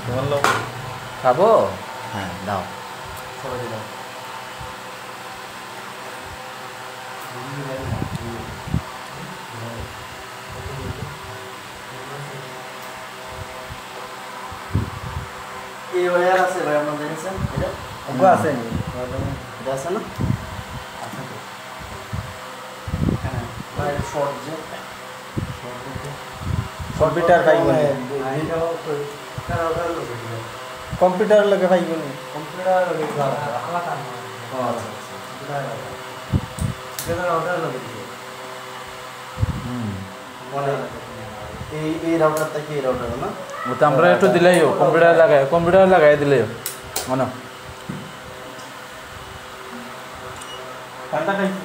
তোমার লোক খাবো? হ্যাঁ দাও। সবাই দাও। এই ওয়্যার আছে ভাই আপনাদের কাছে? এটা ওগো আছে নি? এটা আছে না? আছে তো। হ্যাঁ ভাই শর্ট যে কম্পিউটার পাইব নি? এটাও কারো কম্পিউটার লগে পাইব নি? কম্পিউটার আলাদা না। ও আচ্ছা এটা রাউটার লাগে দিছে। মানে এই রাউটারটা কি রাউটার না? ওটা আমরা একটু দিলেইও কম্পিউটার লাগাই দিলেইও মনে কান্তা খাইছি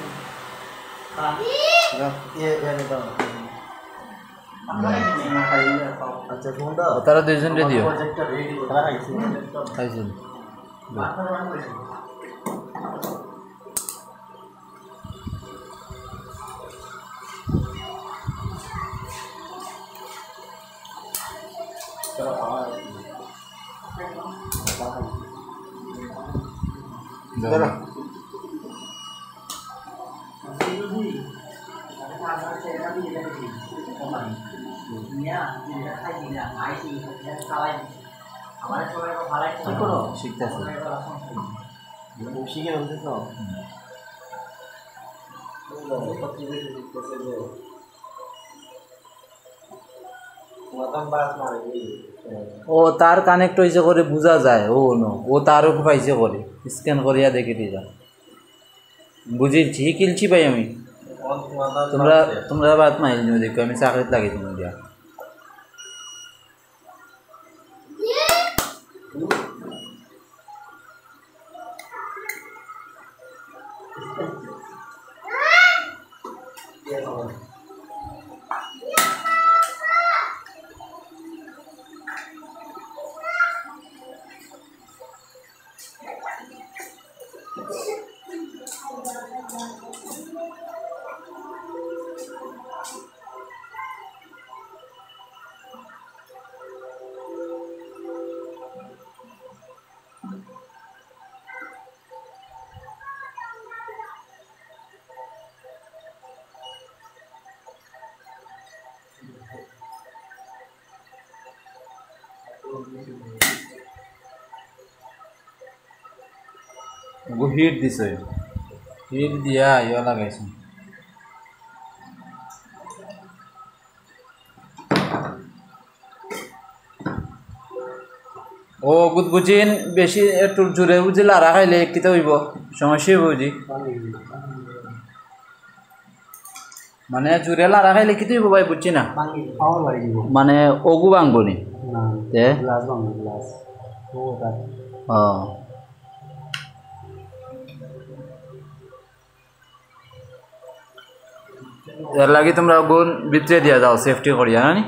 আচ্ছা কোনটা? তারা দুইজন রে দিও। প্রজেক্টর রেডি তারা খাইছি খাইছেন শিখতেছে শিখে বলতে তো ও তার কানেক্ট হয়েছে করে বোঝা যায় ও নো ও তারও পাইছে করে স্ক্যান করিয়া দেখে দিয়ে যা বুঝেছি কিলছি ভাই আমি তোমরা তোমরা বাদ মাইল নিও দেখো আমি চাকরিত লাগি তুমি দিয়া হিট দিছে হিট দিয়া ইয়া লাগাইছে ও গুদগুজিন বেশি একটু জোরে বুঝি লারা খাইলে কিতা হইব সমস্যা হইব বুঝি মানে জোরে লারা খাইলে কিতা হইব ভাই বুঝছি না মানে ওগু ভাঙবো নি ও এর লাগে তোমরা গুণ ভিতরে দিয়া যাও সেফটি করিয়া না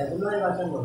এগুলোই বাঁচানো